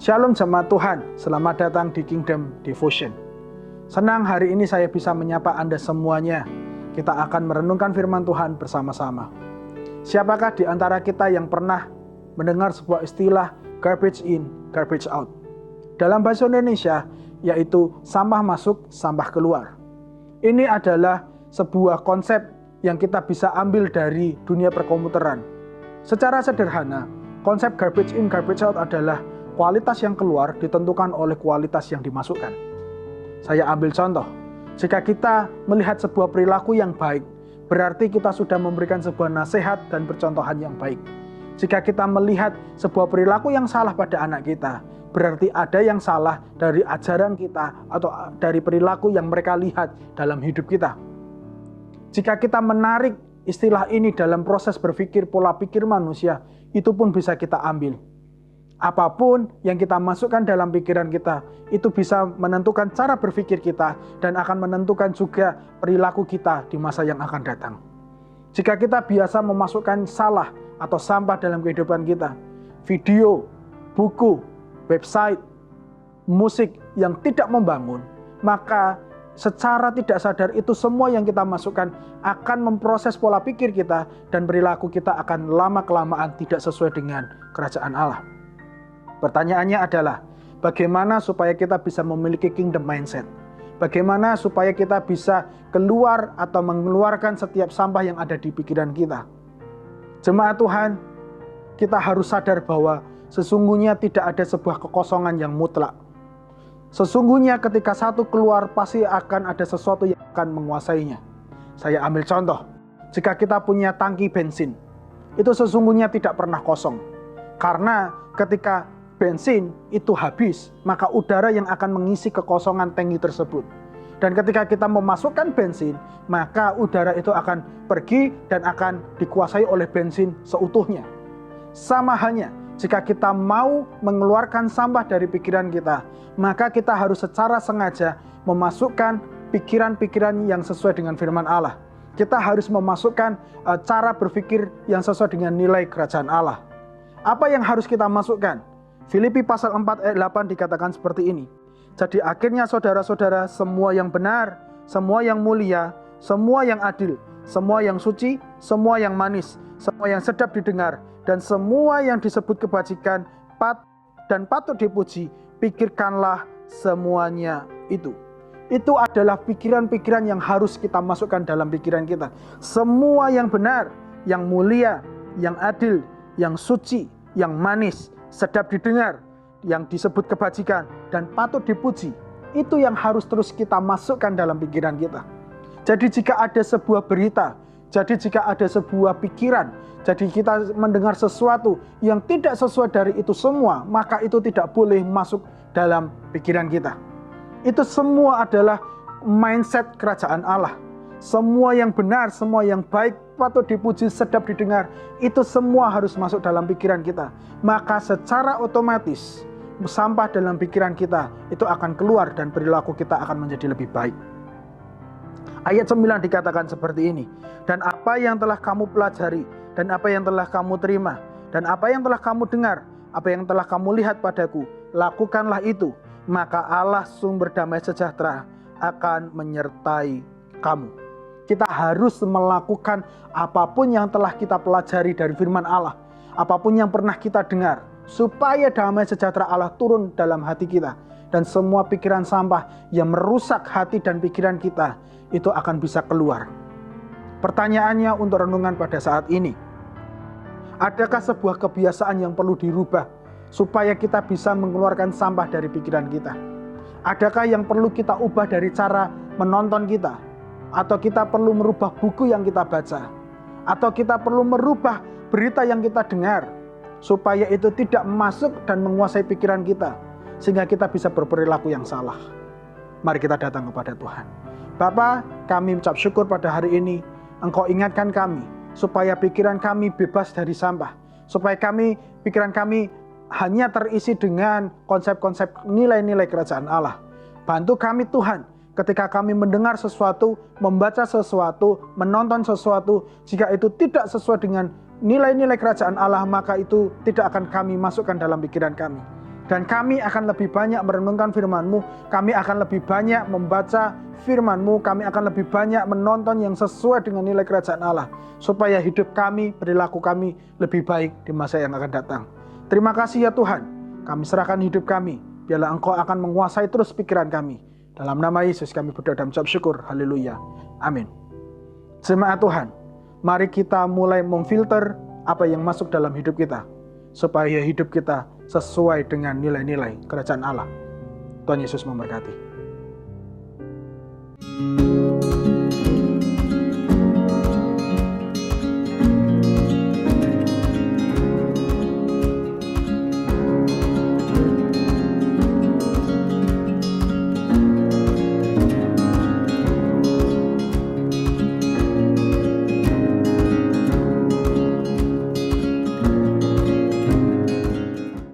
Shalom jemaat Tuhan, selamat datang di Kingdom Devotion. Senang hari ini saya bisa menyapa Anda semuanya. Kita akan merenungkan firman Tuhan bersama-sama. Siapakah di antara kita yang pernah mendengar sebuah istilah garbage in, garbage out? Dalam bahasa Indonesia, yaitu sampah masuk, sampah keluar. Ini adalah sebuah konsep yang kita bisa ambil dari dunia perkomputeran. Secara sederhana, konsep garbage in, garbage out adalah kualitas yang keluar ditentukan oleh kualitas yang dimasukkan. Saya ambil contoh, jika kita melihat sebuah perilaku yang baik, berarti kita sudah memberikan sebuah nasihat dan percontohan yang baik. Jika kita melihat sebuah perilaku yang salah pada anak kita, berarti ada yang salah dari ajaran kita atau dari perilaku yang mereka lihat dalam hidup kita. Jika kita menarik istilah ini dalam proses berpikir, pola pikir manusia, itu pun bisa kita ambil. Apapun yang kita masukkan dalam pikiran kita, itu bisa menentukan cara berpikir kita dan akan menentukan juga perilaku kita di masa yang akan datang. Jika kita biasa memasukkan salah atau sampah dalam kehidupan kita, video, buku, website, musik yang tidak membangun, maka secara tidak sadar itu semua yang kita masukkan akan memproses pola pikir kita dan perilaku kita akan lama-kelamaan tidak sesuai dengan kerajaan Allah. Pertanyaannya adalah, bagaimana supaya kita bisa memiliki kingdom mindset? Bagaimana supaya kita bisa keluar atau mengeluarkan setiap sampah yang ada di pikiran kita? Jemaat Tuhan, kita harus sadar bahwa sesungguhnya tidak ada sebuah kekosongan yang mutlak. Sesungguhnya ketika satu keluar, pasti akan ada sesuatu yang akan menguasainya. Saya ambil contoh, jika kita punya tangki bensin, itu sesungguhnya tidak pernah kosong. Karena ketika bensin itu habis, maka udara yang akan mengisi kekosongan tangki tersebut. Dan ketika kita memasukkan bensin, maka udara itu akan pergi dan akan dikuasai oleh bensin seutuhnya. Sama halnya, jika kita mau mengeluarkan sampah dari pikiran kita, maka kita harus secara sengaja memasukkan pikiran-pikiran yang sesuai dengan firman Allah. Kita harus memasukkan cara berpikir yang sesuai dengan nilai kerajaan Allah. Apa yang harus kita masukkan? Filipi pasal 4 ayat 8 dikatakan seperti ini. Jadi akhirnya saudara-saudara, semua yang benar, semua yang mulia, semua yang adil, semua yang suci, semua yang manis, semua yang sedap didengar, dan semua yang disebut kebajikan dan patut dipuji, pikirkanlah semuanya itu. Itu adalah pikiran-pikiran yang harus kita masukkan dalam pikiran kita. Semua yang benar, yang mulia, yang adil, yang suci, yang manis, sedap didengar, yang disebut kebajikan, dan patut dipuji. Itu yang harus terus kita masukkan dalam pikiran kita. Jadi jika ada sebuah berita, jadi jika ada sebuah pikiran, jadi kita mendengar sesuatu yang tidak sesuai dari itu semua, maka itu tidak boleh masuk dalam pikiran kita. Itu semua adalah mindset kerajaan Allah. Semua yang benar, semua yang baik, patut dipuji, sedap didengar, itu semua harus masuk dalam pikiran kita. Maka secara otomatis sampah dalam pikiran kita itu akan keluar dan perilaku kita akan menjadi lebih baik. Ayat 9 dikatakan seperti ini. Dan apa yang telah kamu pelajari, dan apa yang telah kamu terima, dan apa yang telah kamu dengar, apa yang telah kamu lihat padaku, lakukanlah itu. Maka Allah sumber damai sejahtera akan menyertai kamu. Kita harus melakukan apapun yang telah kita pelajari dari firman Allah, apapun yang pernah kita dengar, supaya damai sejahtera Allah turun dalam hati kita. Dan semua pikiran sampah yang merusak hati dan pikiran kita, itu akan bisa keluar. Pertanyaannya untuk renungan pada saat ini, adakah sebuah kebiasaan yang perlu dirubah supaya kita bisa mengeluarkan sampah dari pikiran kita? Adakah yang perlu kita ubah dari cara menonton kita? Atau kita perlu merubah buku yang kita baca? Atau kita perlu merubah berita yang kita dengar supaya itu tidak masuk dan menguasai pikiran kita, sehingga kita bisa berperilaku yang salah? Mari kita datang kepada Tuhan. Bapa, kami ucap syukur pada hari ini Engkau ingatkan kami supaya pikiran kami bebas dari sampah, supaya pikiran kami hanya terisi dengan konsep-konsep nilai-nilai kerajaan Allah. Bantu kami Tuhan, ketika kami mendengar sesuatu, membaca sesuatu, menonton sesuatu, jika itu tidak sesuai dengan nilai-nilai kerajaan Allah, maka itu tidak akan kami masukkan dalam pikiran kami. Dan kami akan lebih banyak merenungkan firman-Mu, kami akan lebih banyak membaca firman-Mu, kami akan lebih banyak menonton yang sesuai dengan nilai kerajaan Allah, supaya hidup kami, perilaku kami lebih baik di masa yang akan datang. Terima kasih ya Tuhan, kami serahkan hidup kami, biarlah Engkau akan menguasai terus pikiran kami. Dalam nama Yesus kami berdoa dan mengucap syukur, haleluya, amin. Jemaat Tuhan, mari kita mulai memfilter apa yang masuk dalam hidup kita, supaya hidup kita sesuai dengan nilai-nilai kerajaan Allah. Tuhan Yesus memberkati.